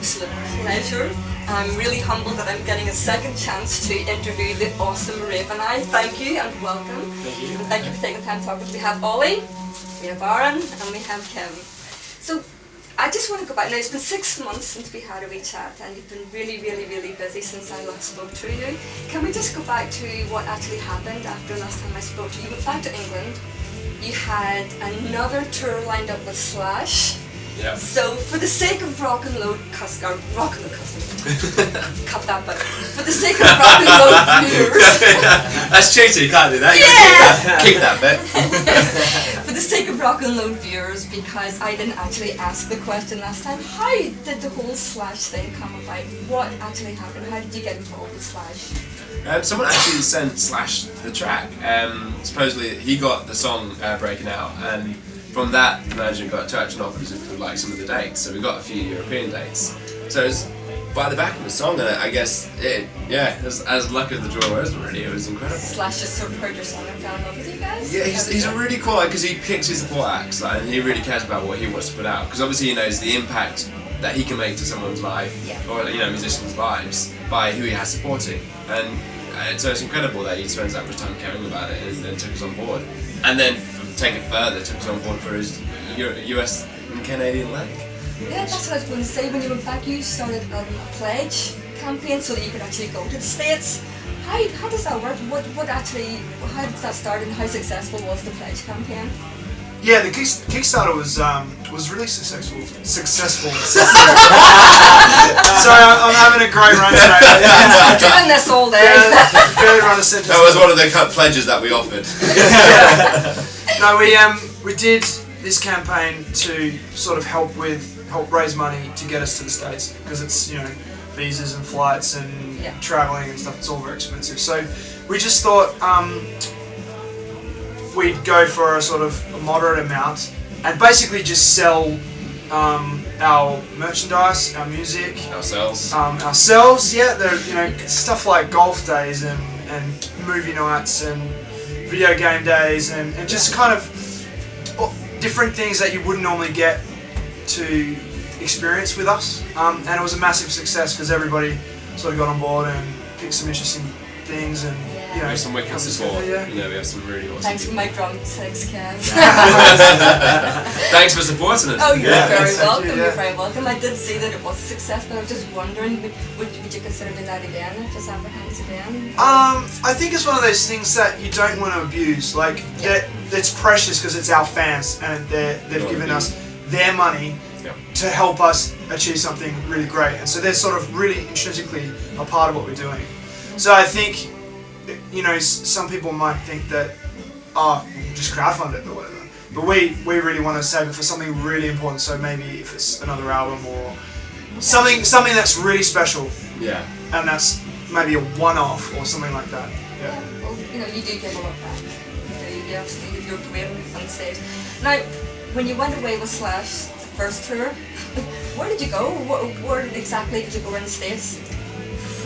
absolute pleasure. I'm really humbled that I'm getting a second chance to interview the awesome RavenEye. Thank you and welcome. Thank you. And thank you for taking the time to talk with us. We have Ollie, we have Aaron, and we have Kim. So I just want to go back. Now, it's been 6 months since we had a wee chat, and you've been really, really, really busy since I last spoke to you. Can we just go back to what actually happened after last time I spoke to you? You went back to England. You had another tour lined up with Slash. Yeah. So, for the sake of rock and roll customers, cut that bit. For the sake of rock and roll viewers, That's cheating. You can't do that. You Yeah. keep that bit. for the sake of rock and roll viewers, because I didn't actually ask the question last time, how did the whole Slash thing come about? What actually happened? How did you get involved with Slash? Someone actually sent Slash the track. Supposedly he got the song Breaking Out, and from that the manager got in touch and offered us if we would like some of the dates. So we got a few European dates. So it was by the back of the song, and I guess it as luck of the draw was, really. It was incredible. Slash just sort of heard your song and fell in love with you guys? Yeah, he's a really cool because he picks his support acts, like, and he really cares about what he wants to put out. Because obviously he knows the impact that he can make to someone's life, or musicians' lives, by who he has supporting. And so it's incredible that he spends that much time caring about it, and then took us on board. And then take it further, took us on board for his US and Canadian leg. Yeah, that's what I was going to say. When you went back, you started a pledge campaign so that you could actually go to the States. How does that work? How did that start, and how successful was the pledge campaign? Yeah, the Kickstarter was really successful. Sorry, I'm having a great run today. I'm doing this all day. Barely run a sentence. That was one of the pledges that we offered. No, we did this campaign to sort of help raise money to get us to the States, because it's visas and flights and traveling and stuff. It's all very expensive. So we just thought we'd go for a sort of a moderate amount and basically just sell our merchandise, our music, Ourselves. Stuff like golf days and movie nights and video game days and just kind of different things that you wouldn't normally get to experience with us. And it was a massive success because everybody sort of got on board and picked some interesting things, and We have some wicked support. We have some really awesome Thanks for people. my drumsticks, Kev. Thanks for supporting us. Oh, you're very welcome. Yeah. You're very welcome. I did see that it was a success, but I was just wondering, would you consider doing that again if this ever happens again? I think it's one of those things that you don't want to abuse. Like, it's precious because it's our fans, and they've given us their money to help us achieve something really great. And so they're sort of really intrinsically a part of what we're doing. So I think, some people might think that, we'll just crowdfund it or whatever. But we really want to save it for something really important. So maybe if it's another album or something that's really special. Yeah. And that's maybe a one-off or something like that. Yeah. Well, you do give a lot back. You absolutely, you're great on the stage. Now, when you went away with Slash, the first tour, where did you go? Where exactly did you go in the States?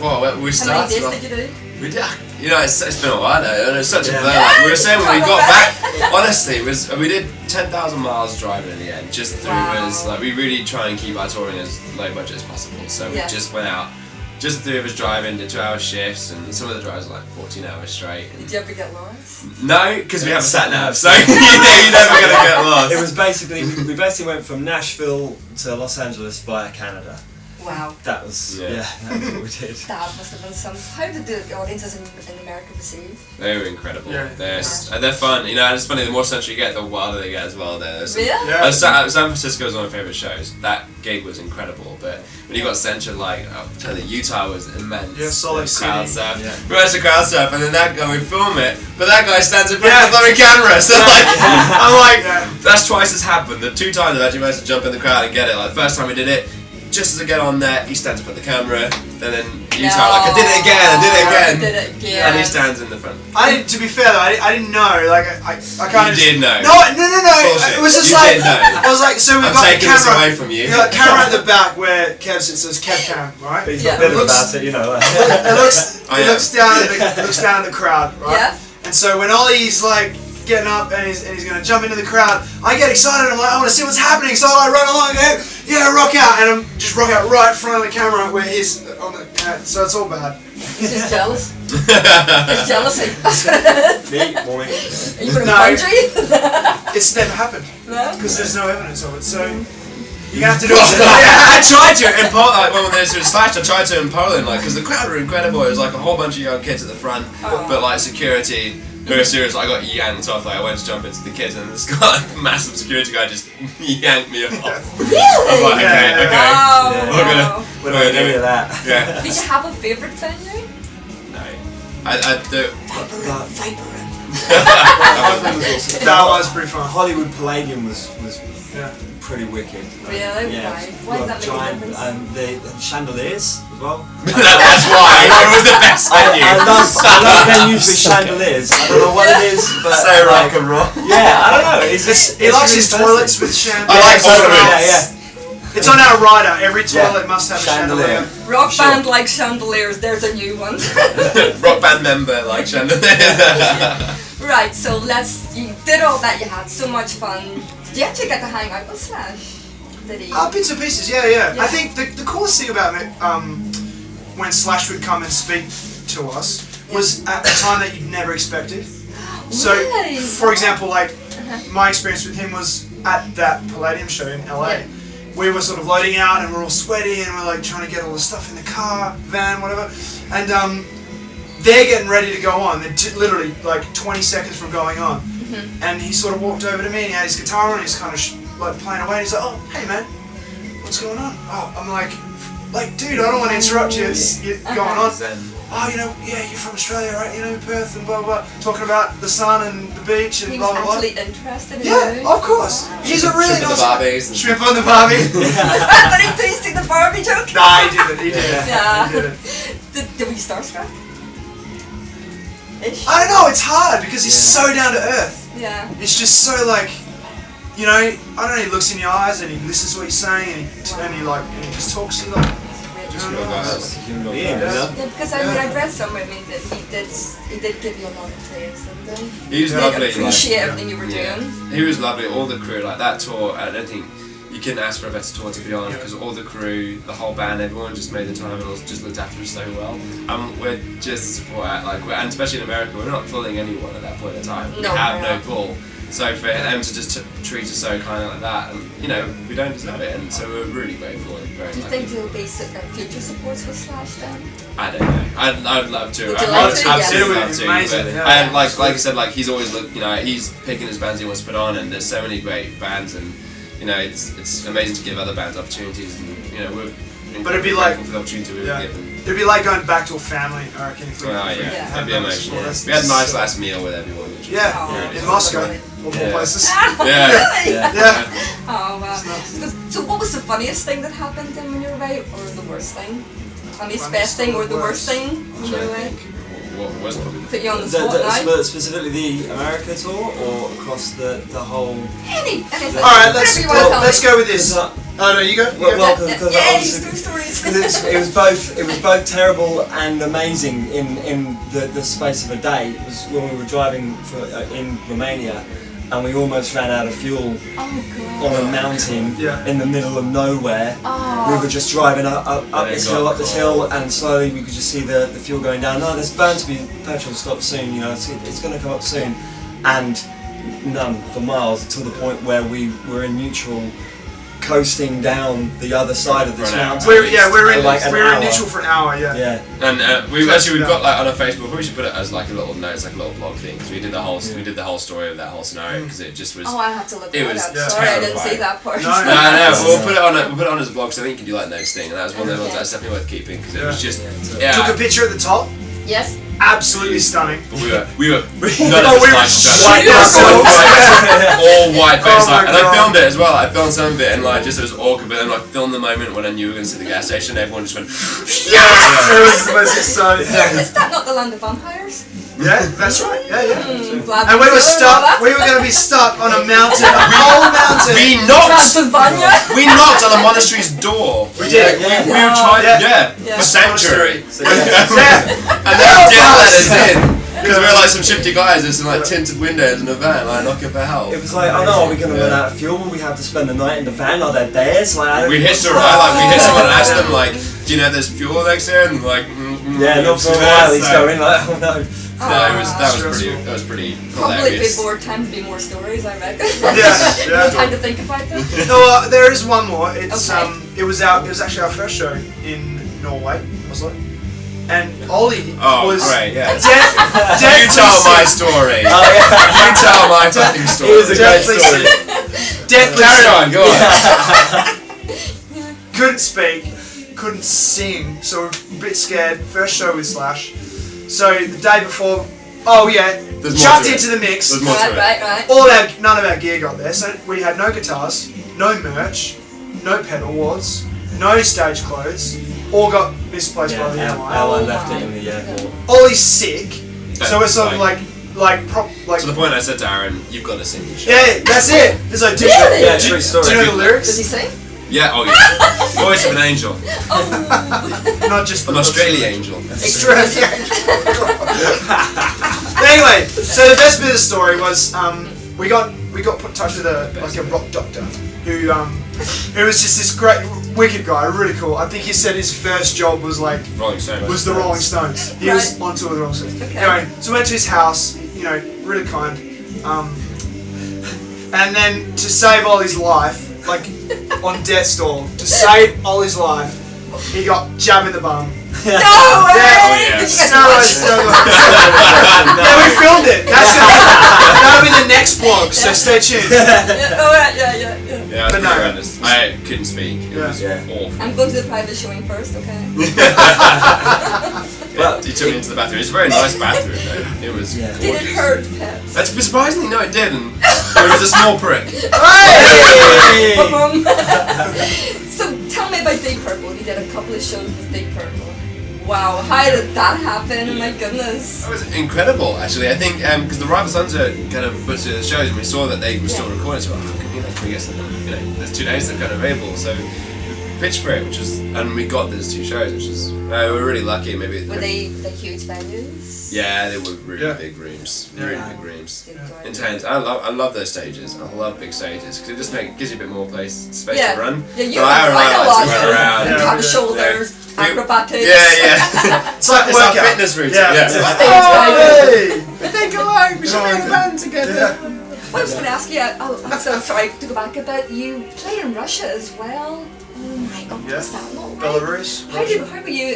Well, we started. How many days did you do? We did. It's been a while now, and it's such a blur. Yeah. Like we were saying when we got back, honestly, we did 10,000 miles driving in the end. Just through us, like we really try and keep our touring as low budget as possible. So we just went out, just the three of us driving, did 2-hour shifts, and some of the drives were like 14 hours straight. Did you ever get lost? No, because we have a sat nav, so you're never gonna get lost. It was basically we went from Nashville to Los Angeles via Canada. Wow. That was that was what we did. That must have been some. How did the audiences in America receive? They were incredible. Yeah. They're fun. And it's funny. The more central you get, the wilder they get as well. Really? Yeah. San Francisco was one of my favorite shows. That gig was incredible. But when you got central, Utah was immense. Yeah, Salt Lake City. Crowd stuff. Yeah. We watched the crowd stuff, and then that guy, we film it, but that guy stands in front of the bloody camera. So I'm like, that's twice as happened. The 2 times I've actually managed to jump in the crowd and get it. Like the first time we did it, just as I get on there, he stands up at the camera, and then Utah, I did it again, and he stands in the front. To be fair though, I didn't know. Like I kind of. You did know. No. Bullshit. It was just You like did know. I was like, so we I'm got the taking this camera. away from you. We got camera at the back where Kev sits. There's Kev cam, right? But he's not bitter about it, It looks down at the crowd, right? Yeah. And so when Ollie's like getting up and he's gonna jump into the crowd, I get excited. I'm like, I want to see what's happening. So I run along and go, yeah, rock out, and I'm just rock out right in front of the camera where he's on the. So it's all bad. He's just jealous. It's jealousy. That's what it is. Me, morning. Are you going to No. country? It's never happened No? because there's no evidence of it. So you have to do it. I tried to in Poland, like when they were slashed, I tried to in Poland, like, because the crowd were incredible. It was like a whole bunch of young kids at the front, but like security, who were serious. I got yanked off, like I went to jump into the kids, and this guy, massive security guy, just yanked me off. Really? I was like, okay, Yeah. okay. Wow. Yeah. We're gonna, What we're do I gonna do do with it. that? Yeah. Did you have a favourite venue? No. I do. Viper. That was pretty fun. Hollywood Palladium was Yeah. pretty wicked. Really? Yeah. Why does that make a Giant, difference? the chandeliers as well. That's why it was the best venue. I love venues with chandeliers. I don't know what it is, but So rock and roll. yeah, I don't know. It's He likes his really toilets fancy. with chandeliers. I like Yeah, toilets. yeah. It's on our rider. Every Yeah. toilet must have a Chandelier. chandelier. Rock Sure. band like chandeliers, there's a new one. Rock band member, like chandelier. Right, so you did all that, you had so much fun. Did you actually get to hang out with Slash? Did he? Bits and pieces, yeah. Yeah. I think the coolest thing about it, when Slash would come and speak to us, was at a time that you'd never expected. So, Really? for example, like, my experience with him was at that Palladium show in LA. Yeah. We were sort of loading out and we're all sweaty and we're like trying to get all the stuff in the car, van, whatever. And they're getting ready to go on. They're literally like 20 seconds from going on. And he sort of walked over to me and he had his guitar on and he's kind of like playing away. And he's like, oh, hey man, what's going on? Oh, I'm like, dude, I don't want to interrupt you. You're going on. Oh, yeah, you're from Australia, right? Perth and blah, blah, blah. Talking about the sun and the beach and He blah, was blah, blah. actually interested in Yeah, you. of course. He's a really Shrimp nice... the Barbies and- Shrimp on the Barbie. But he tasted the Barbie joke? Nah, he didn't. Yeah. He didn't. Did we starstruck? Ish? I don't know, it's hard because he's so down to earth. Yeah. It's just so like, I don't know, he looks in your eyes and he listens to what you're saying and he just talks to you like... Just real guys. Yeah, because I read somewhere that he did give you a lot of praise, didn't he? He was lovely. Appreciate like, everything you were doing. He was lovely. All the crew, like that tour, I don't think you couldn't ask for a better tour, to be honest, because all the crew, the whole band, everyone just made the time and just looked after us so well. We're just a support act, and especially in America, we're not pulling anyone at that point in time. We No, have we're no not. pull. So for them to just treat us so kind of like that, and we don't deserve it, and so we're really grateful and very Do you lucky. think there'll be future supports with Slash then? I don't know. I'd love to. Would you I'd like to? absolutely Yes. love to. Amazing, But yeah. and like you said, he's always he's picking his bands he wants to put on, and there's so many great bands, and it's amazing to give other bands opportunities, and we're But it'd be like- grateful for the opportunity we were Yeah. given. It'd be like going back to a family, I reckon. If we Oh yeah, Yeah. it'd be had emotional. those We had a nice so- last meal with everyone. Which was Yeah, really in nice. Moscow, of all Yeah. places. Yeah. Really? Yeah. Yeah. Oh wow. So what was the funniest thing that happened then when you were away, or the worst thing? Funniest, best thing, or the worst thing when you were away? What was probably Put you on the spot now. Specifically the America tour or across the whole. Anything. Alright, let's Whatever you wanna tell let's me. go with this. Because, Oh no, you go. well, Yeah, because yeah, obviously- these two stories. Because it was both terrible and amazing in the space of a day. It was when we were driving in Romania, and we almost ran out of fuel Oh god. on a mountain Yeah. in the middle of nowhere. Oh. We were just driving up And it this got hill, up this cold. hill, and slowly we could just see the fuel going down. No, there's bound to be petrol stop soon. It's going to come up soon, and none for miles to the point where we were in neutral, coasting down the other side of this For an hour. mountain. We're in Like an we're in hour. neutral for an hour. Yeah. Yeah. And we've got on our Facebook. We should put it as like a little notes, like a little blog thing, because we did the whole story of that whole scenario, because it just was. Oh, I have to look It that was up. Sorry, I didn't terrifying. see that part. No, No, we'll put it on as a blog, so I think you can do like notes thing, and that was one of the ones that's definitely worth keeping, because it was just Took a picture at the top. Yes. Absolutely stunning. But we were Oh, none of us we were liked each other. white ourselves. all white face, Oh my and I God. filmed it as well. I filmed some of it, and just it was awkward. But then filmed the moment when I knew we were going to see the gas station. Everyone just went, Yes! It was the most exciting. Is that not the land of vampires? Yeah, that's right. Yeah. Glad And we were doing all stuck. that. We were going to be stuck on a mountain, a whole mountain. we knocked. Transylvania. We knocked on the monastery's door. We did. Yeah. We were trying, Yeah. for sanctuary. Yeah. And they didn't let us in. Because we're like some shifty guys with some like tinted windows in a van, like knocking for help. It was like, oh no, are we going to run out of fuel? Will we have to spend the night in the van? Are there bears? Like, we hit someone and asked them like, do you know there's fuel next here? And like, yeah, not for a while. He's going like, oh no. No, that was pretty Probably hilarious. before time to be more stories, I reckon. Yeah. No time to think about them. No, there is one more. It's Okay. it was actually our first show in Norway, Oslo, and Ollie was great, yeah. deathly You tell my sick. story. Oh, yeah. You tell my fucking story. It was a great Deathly story. sick. Deathly Carry sick. on, go on. Couldn't speak, couldn't sing, so we're a bit scared. First show with Slash. So the day before, There's more jumped to it. into the mix. There's more to it. Right. None of our gear got there, so we had no guitars, no merch, no pedal boards, no stage clothes. All got misplaced by the airline. Airline left it in the airport. Ollie's sick, so we're sort of like To the point I said to Aaron, you've got to sing this show. yeah, that's it. It's like, Really? Yeah, true story. do you know the Does lyrics? he sing? Yeah, oh yeah. Voice of an angel. Not just An Australian angel. Australian. Anyway, so the best bit of the story was we got put in touch with a rock doctor who was just this great wicked guy, really cool. I think he said his first job was like Rolling Stone. was the Rolling Stones. He was on tour with the Rolling Stones. Okay. Anyway, so we went to his house, really kind. And then to save Ollie's life, like on death's door, to save Ollie's life, he got jabbed in the bum. No way! yeah. Did you get to Steroids, watch? Yeah, we filmed it. That'll be the next vlog, so stay tuned. Yeah, oh, yeah. Yeah, But but no. horrendous. I couldn't speak. It was Yeah. awful. I'm going to the private showing first, okay? Yeah, he took me into the bathroom. It's a very nice bathroom though. It was Yeah. Did it gorgeous. hurt, Peps? That's surprisingly no, it didn't. It was a small prick. Hey! So tell me about Deep Purple. You did a couple of shows with Deep Purple. Wow, how did that happen? Oh my goodness. That was incredible, actually. I think because the Rival Sons are kind of put to the shows, and we saw that they were still recording. So, can we get some? There's 2 days that are kind of available. So, we pitched for it, and we got those 2 shows, which was we were really lucky. Maybe Were they huge venues? yeah, they were really Yeah. big rooms, Yeah. really big rooms. Did enjoy it? Intense. I love those stages. I love big stages because it just gives you a bit more space Yeah. to run. Yeah, you But I quite a like to lot. run around. Yeah. Have shoulders, Yeah. acrobatics. Yeah. It's like It's our workout. fitness routine. Yeah. Yeah. Hey! Think alike. We should make a band together. Yeah. I was going to ask you, I'm so sorry to go back a bit, you played in Russia as well. Oh my god, Yeah. was that not right? Belarus. How were you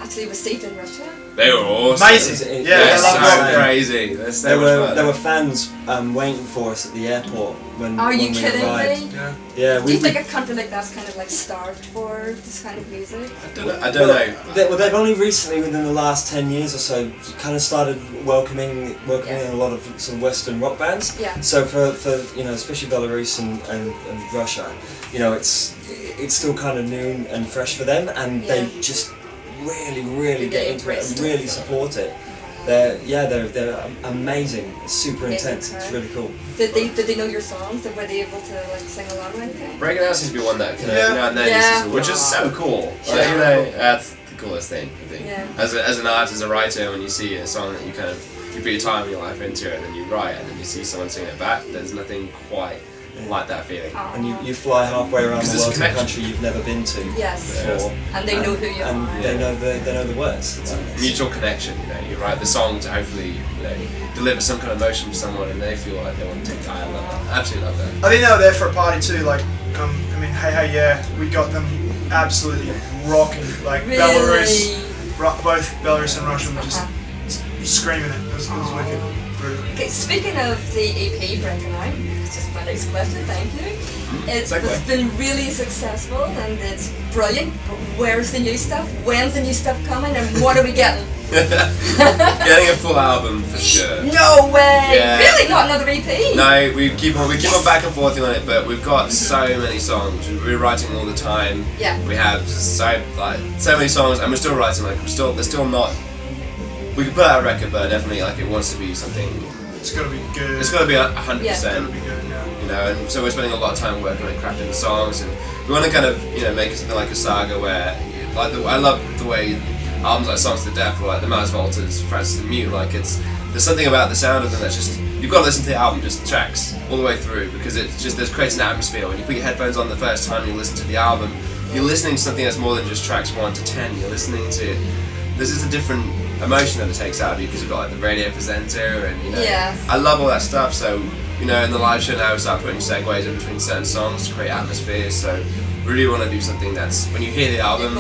actually received in Russia? They were awesome. Amazing. Yeah, They're I love so that. crazy. They're so There much were fun. fans waiting for us at the airport when Are you when we kidding arrived. me? Yeah. Yeah, Do you think a country like that's kind of like starved for this kind of music? I don't know. They've only recently, within the last 10 years or so, kind of started welcoming a lot of sort of Western rock bands. Yeah. So for especially Belarus and Russia, it's still kind of new and fresh for them, and Yeah. they just really get into it and embraced really it. support it. They're amazing. It's super intense. It's really cool. Did they know your songs? Were they able to like sing along or anything? Breaking Out seems to be one that kind of Yeah. now and then Yeah. uses it, which is so cool. Sure. Like, that's the coolest thing, I think. Yeah. As an artist, as a writer, when you see a song that you put your time and your life into it, and then you write, and then you see someone sing it back, there's nothing quite like that feeling. And you fly halfway around Because the there's world to a connection. country you've never been to Yes. before. And they know who you and are. they know the words. It's nice. Mutual connection, you write the song to hopefully, deliver some kind of emotion for someone, and they feel like they want to take. I love that. I absolutely love that. I think they were there for a party too. Like, Hey Yeah, we got them absolutely rocking. Like Really? Belarus, both Belarus and Russia were just screaming it. It was wicked. Really. Okay, speaking of the EP breaking out, it's just my next question, thank you. It's Segue. been really successful and it's brilliant, but where's the new stuff? When's the new stuff coming and what are we getting? Getting a full album for sure. No way! Yeah. Really? Not another EP? No, we keep on back and forth on it, but we've got so many songs. We're writing all the time. Yeah. We have so many songs, and we're still writing. They're still not. We can put out a record, but definitely it wants to be something. It's gotta be good. It's got to be 100%. It's gotta be good. Yeah. And so we're spending a lot of time working on crafting the songs, and we want to kind of make it something like a saga where I love the way albums like Songs to Death or like the Mars Voltas, Francis the Mute, it's there's something about the sound of them that's just, you've got to listen to the album, just the tracks, all the way through, because it's just, there's creates an atmosphere. When you put your headphones on the first time you listen to the album, you're listening to something that's more than just tracks 1 to 10, you're listening to, there's just a different emotion that it takes out of you, because you've got like the radio presenter, and you know, I love all that stuff, so, you know, in the live show now we start putting segues in between certain songs to create atmospheres, so really want to do something that's, when you hear the album,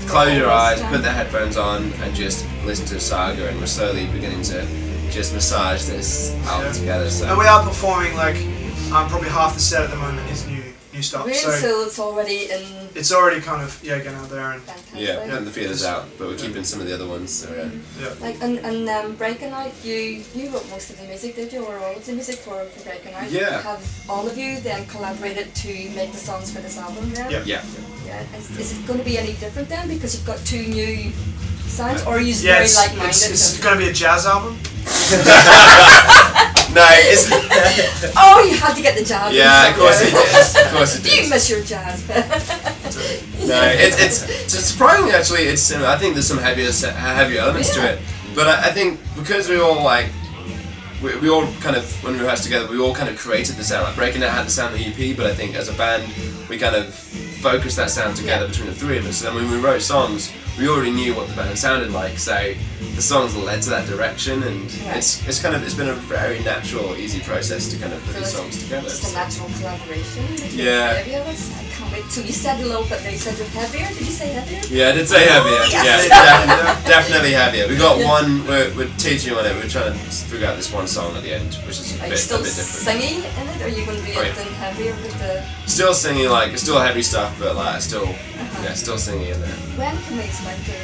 close your eyes, put the headphones on, and just listen to Saga, and we're slowly beginning to just massage this album together. So. And we are performing like probably half the set at the moment is new stuff. Really? So it's already in. It's already kind of getting out there and. Yeah, getting the feelers out, but we're keeping some of the other ones. So yeah. Like and Breaking Out, you wrote most of the music, did you, or all of the music for Breaking Out? Yeah. Have all of you then collaborated to make the songs for this album? Then? Yeah. Is it going to be any different then because you've got 2 new sounds, or are you very like-minded? It's going to be a jazz album. No, it's. Oh, you had to get the jazz. Yeah, of course it is. Of course it Do you is. miss your jazz? No, it's surprisingly actually it's similar. I think there's some heavier elements to it, but I think because we all like. We all kind of, when we rehearsed together, we all kind of created the sound. Like Breaking It had the sound of the EP, but I think as a band, we kind of focused that sound together between the 3 of us. And then when we wrote songs, we already knew what the band sounded like, so the songs led to that direction, and it's been a very natural, easy process to kind of put these songs together. It's a natural collaboration. Yeah. I can't wait. So you said a little bit, they said you're heavier. Did you say heavier? Yeah, I did say heavier. Yes. Yeah, definitely heavier. We got one. We're teaching on it. We're trying to figure out this one song at the end, which is a bit different. Singing in it? Or are you going to be anything heavier with the? Still singing, like it's still heavy stuff, but like still singing in there. When can we expect it?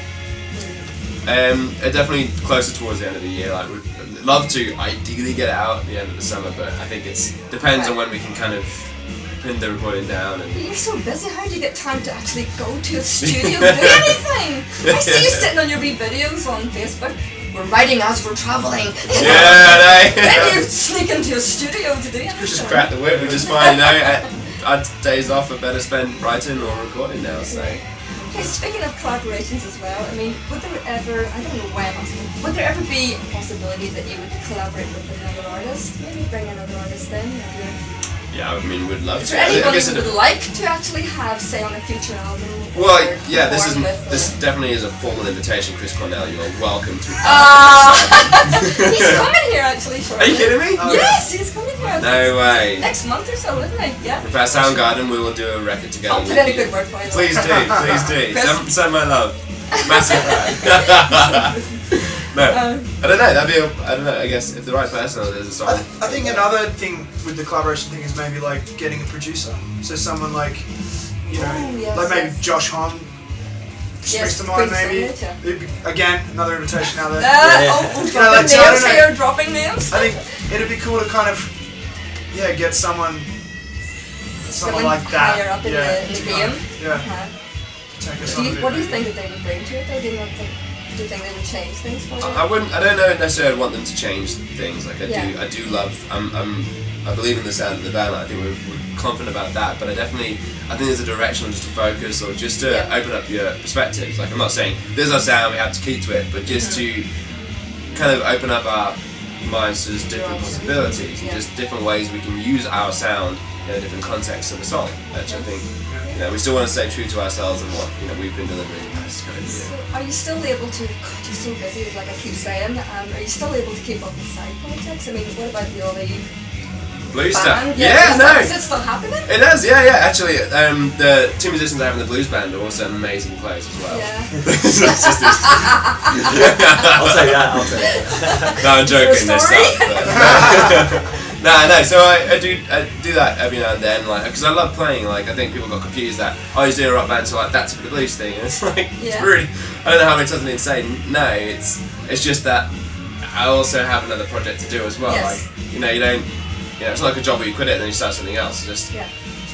Definitely closer towards the end of the year. Like we'd love to ideally get it out at the end of the summer, but I think it depends on when we can kind of pin the recording down. And you're so busy. How do you get time to actually go to a studio and do anything? I see you sitting on your wee videos on Facebook. We're writing as we're travelling. Yeah, Then you sneak into a studio to do anything. We just crack the whip, which is fine, you know. Our days off are better spent writing or recording now, so. Okay, speaking of collaborations as well, I mean, would there ever, I don't know when, would there ever be a possibility that you would collaborate with another artist? Maybe bring another artist in? Yeah, I mean, we'd love to. Is there anyone you would like to actually have, say, on a future album? Well, yeah, this definitely is a formal invitation, Chris Cornell. You're welcome to. He's coming here actually. Shortly. Are you kidding me? Yes, he's coming here. No way. Next month or so, isn't he? Yeah. For our Soundgarden, we will do a record together. I'll put in a good word for you. Please do. Send my love. Massive fan. No, I don't know. I don't know. I guess if the right person, there's a song. I think another thing with the collaboration thing is maybe like getting a producer. So someone like, you know, like maybe Josh Hom springs to mind. Maybe again another invitation out there. Names here, dropping names. I think it'd be cool to kind of get someone like that. Higher up in the game. Take us on. What do you think that they would bring to it? Though? Do you think they would change things for you? I don't know necessarily want them to change things. Like I do love. I believe in the sound of the band. Like, I think we're confident about that. But I think there's a direction just to focus or just to open up your perspectives. Like I'm not saying this is our sound, we have to keep to it, but just to kind of open up our minds to just different possibilities and just different ways we can use our sound in a different context of a song. Which I think. We still want to stay true to ourselves and what we've been delivering in past kind of year. So are you still able to? God, you're so busy. Like I keep saying, are you still able to keep up with side projects? I mean, what about the other blues band? Stuff? Yeah, Is it still happening? It does. Yeah. Actually, the two musicians I have in the blues band are also amazing players as well. Yeah. I'll take that. No, I'm joking. They're stuff. No. So I do that every now and then, like, because I love playing. Like, I think people got confused that he's doing a rock band, so like that's for the blues thing. And it's like it's really, I don't know how many times I need to say no. It's just that I also have another project to do as well. Yes. Like, you don't, it's not like a job where you quit it and then you start something else. It's just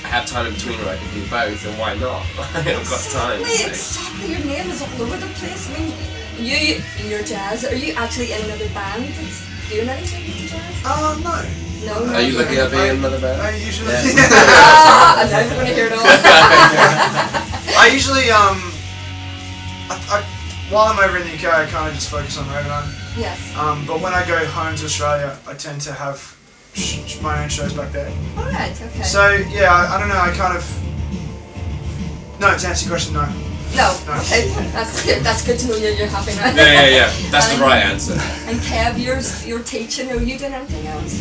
I have time in between where I can do both, and why not? I've got time. Exactly. Your name is all over the place. I mean, you in your jazz. Are you actually in another band that's doing anything with the jazz? No. No. Are you looking at being in another band? I usually. I'm never going to hear it all. I usually while I'm over in the UK, I kind of just focus on RavenEye. Yes. But when I go home to Australia, I tend to have my own shows back there. Alright, okay. So yeah, I don't know. I kind of no. To answer your question, no. No. Okay. That's good. That's good to know you're happy now. Yeah. That's the right answer. And Kev, you're teaching. Are you doing anything else?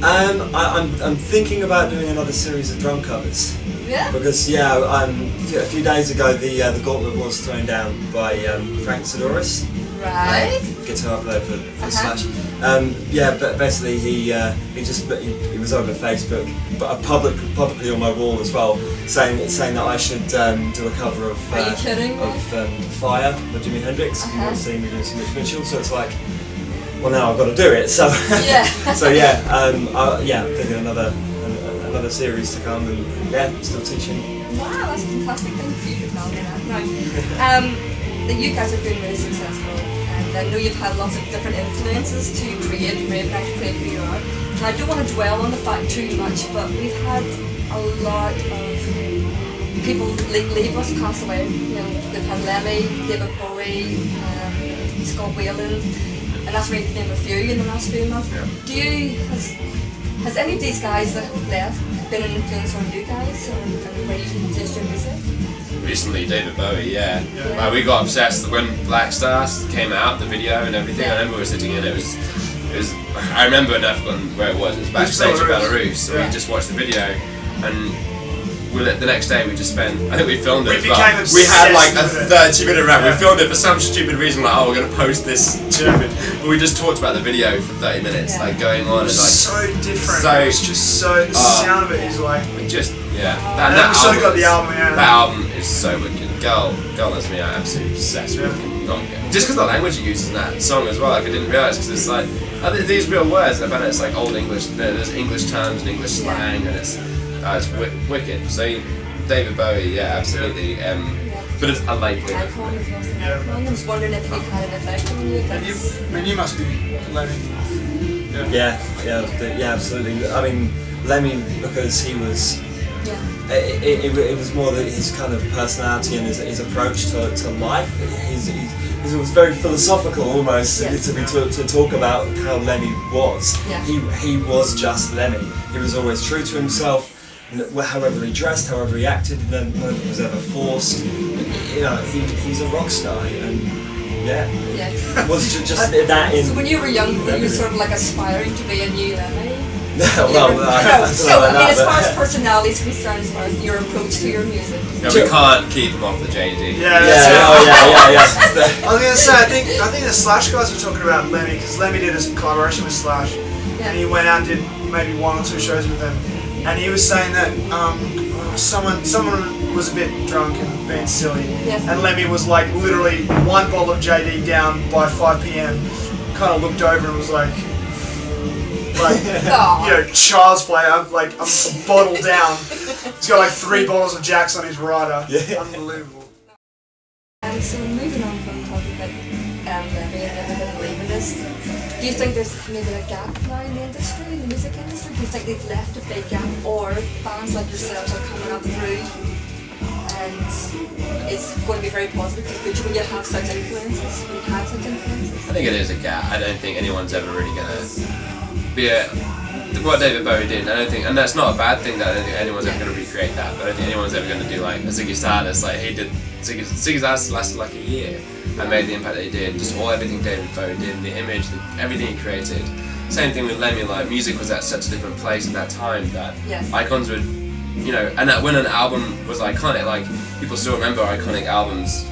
I'm thinking about doing another series of drum covers. Yeah. Because a few days ago the gauntlet was thrown down by Frank Sidoris. Right. Guitar player for Slash. But basically he was over Facebook, but publicly on my wall as well, saying that I should do a cover of Are you kidding me? Fire by Jimi Hendrix. You want to see me doing some Mitch Mitchell, so it's like, well, now I've got to do it. So I'm thinking another series to come, and still teaching. Wow, that's fantastic. Thank you for telling me that. Now, you guys have been really successful, and I know you've had lots of different influences to create RavenEye, to create who you are. And I don't want to dwell on the fact too much, but we've had a lot of people leave us, pass away. You know, we've had Lemmy, David Bowie, Scott Wayland, and that's really named a few in the last few months. Yeah. Has any of these guys that have left been an influence on you guys and where you taste your music? Recently, David Bowie, yeah. We got obsessed when Black Stars came out, the video and everything. I remember we were sitting in it. Was I remember, and I've forgotten where it was. It was backstage in Belarus. So we just watched the video, and the next day we just spent. I think we filmed it as well. We had like a 30-minute rant. We filmed it for some stupid reason, like, oh, we're gonna post this stupid. But we just talked about the video for 30 minutes, like going on and like so different. It's just so the sound of it is like That album, got the album. Yeah. That album is so wicked. Girl lets me out. Absolutely obsessed with it. Just because the language he uses in that song as well, like I didn't realise, because it's like these real words. And I bet it's like old English. There's English terms and English slang, and it's wicked. So David Bowie, absolutely. But it's unlikely. I was wondering if you had an effect on you. And you must be Lemmy. Yeah, absolutely. I mean, Lemmy, because he was. It was more his kind of personality and his approach to life. He was very philosophical almost to talk about how Lemmy was. Yeah. He was just Lemmy. He was always true to himself. However he dressed, however he acted, none of it was ever forced. You know, he's a rock star, and was just that in. So when you were young, were you sort of like aspiring to be a new Lemmy? I mean, as far as personality is concerned, as far as your approach to your music. No, we can't keep him off the JD. Yeah. I was gonna say, I think the Slash guys were talking about Lemmy, because Lemmy did a collaboration with Slash, and he went out and did maybe 1 or 2 shows with them, and he was saying that someone was a bit drunk and being silly, and Lemmy was like literally 1 bottle of JD down by 5 p.m. Kind of looked over and was like, child's play. I'm a bottle down. He's got like 3 bottles of Jacks on his rider. Yeah. Unbelievable. So moving on from talking about Lemmy and everybody leaving this, do you think there's maybe a gap now in the industry, in the music industry? Do you think they've left a big gap, or bands like yourselves are coming up through and it's going to be very positive for the future when you have such influences, when you have such influences? I think it is a gap. I don't think anyone's ever really going to be what David Bowie did. I don't think, and that's not a bad thing. That I don't think anyone's ever going to recreate that. But I don't think anyone's ever going to do like a Ziggy Stardust. Like he did. Ziggy Stardust lasted like a year and made the impact that he did. Just everything David Bowie did, the image, everything he created. Same thing with Lemmy. Like music was at such a different place at that time that icons would, and that when an album was iconic, like people still remember iconic albums.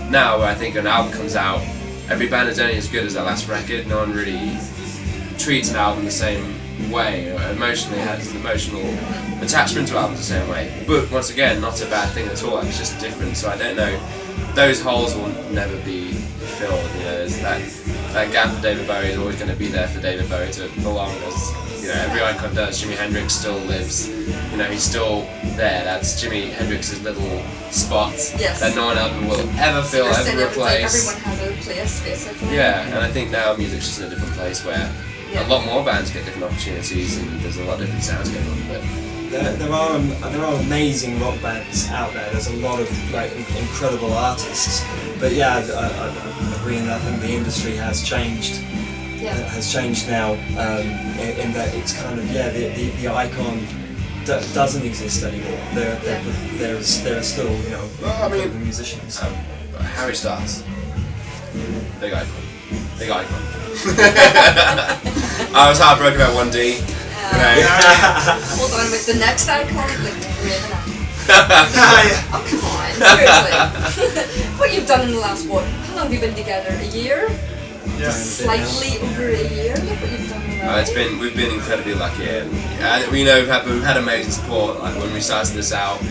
Now, where I think an album comes out, every band is only as good as their last record. No one really treats an album the same way, or emotionally has an emotional attachment to albums the same way. But once again, not a bad thing at all. It's just different. So I don't know. Those holes will never be filled. There's that gap of David Bowie is always going to be there for David Bowie to belong. As every icon does. Jimi Hendrix still lives. He's still there. That's Jimi Hendrix's little spot that no one else will ever fill, ever replace. Everyone has a place, basically. Yeah, and I think now music's just in a different place where a lot more bands get different opportunities and there's a lot of different sounds going on. But there are amazing rock bands out there. There's a lot of like incredible artists, but yeah, I agree. And I think the industry has changed. Has changed now in that it's kind of the icon doesn't exist anymore. There are still incredible musicians. Harry Styles, big icon. I was heartbroken about 1D. Hold on, with the next icon, like RavenEye. Oh come on, seriously. What you've done in the last how long have you been together? A year? Yeah. Slightly over a year. Look what you've done in that. We've been incredibly lucky, and we've had amazing support. Like when we started this out,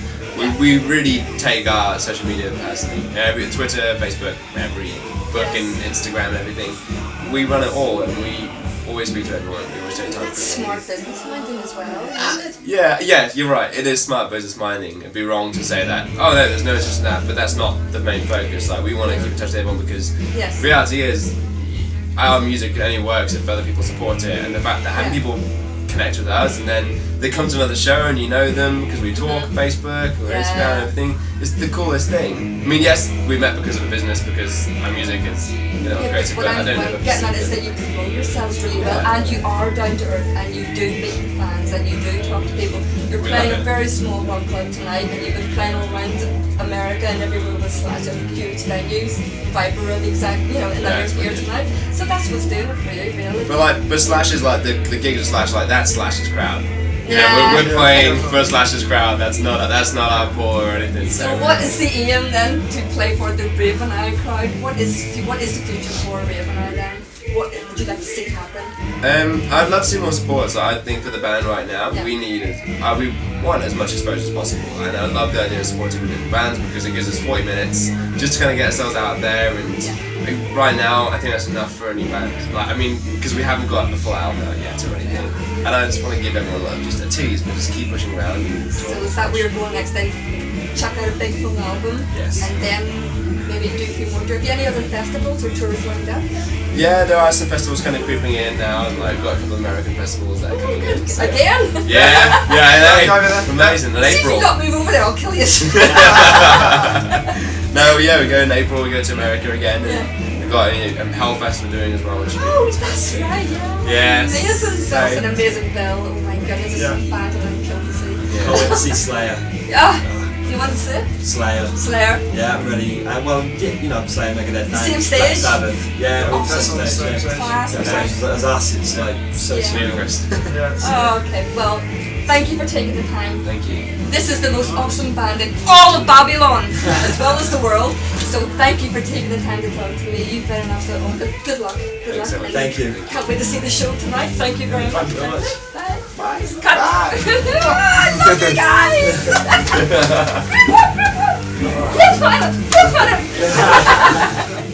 we really take our social media personally. Twitter, Facebook, every book and Instagram and everything. We run it all, and we always speak to everyone. We always take time. That's smart business minding as well, isn't it? Yeah, you're right. It is smart business minding. It'd be wrong to say that. Oh no, there's no interest in that, but that's not the main focus. Like we want to keep in touch with everyone because the reality is our music only works if other people support it, and the fact that having people connect with us and then they come to another show and you know them because we talk Facebook or Instagram and everything, it's the coolest thing. I mean, yes, we met because of the business, because our music is creative, but I don't know. Getting at is that you promote yourselves really well, and you are down to earth, and you do meet the fans, and you do talk to people. You're playing a very small rock club tonight, and you've been playing all around America and everywhere with Slash at huge venues, Viper Room, here tonight. So that's what's doing it for you, really. But Slash is like the gigs of Slash, like that's Slash's crowd. We're playing for Slash's crowd. That's not our pool or anything. So what is the aim then to play for the RavenEye crowd? What is the future for RavenEye then? What would you like to see happen? I'd love to see more support. So I think for the band right now, we need it. We want as much exposure as possible, and I love the idea of supporting different bands because it gives us 40 minutes just to kind of get ourselves out there. And right now, I think that's enough for a new band. Because we haven't got the full album out yet or anything, and I just want to give everyone just a tease, but just keep pushing around. So is that where you're going next? Then check out a big full album, and then maybe do a few more. Do you have any other festivals or tours like that? Yeah, there are some festivals kind of creeping in now, and I've got a couple of American festivals that are coming in. So. Again? Yeah, I know. Amazing. In See April. if you got to move over there, I'll kill you. No, we go in April. We go to America again. And we've got a Hellfest we're doing as well. Which that's right. Yeah. Amazing. That's an amazing bill. Oh my goodness, it's so bad that I'm killed to see. Can't wait to see Slayer. Do you want to see it? Slayer. Yeah, I'm ready. Slayer, Megadeth, same stage? Black Sabbath. Yeah, Awesome. same stage. As us, it's like so ludicrous. Okay, well, thank you for taking the time. Thank you. This is the most awesome band in all of Babylon, as well as the world. So thank you for taking the time to talk to me. You've been an absolute good luck. Good luck. Thank you. Can't wait to see the show tonight. Thank you very much. Thank you very much. Bye. Bye. Cut. I love you guys. Let's find it.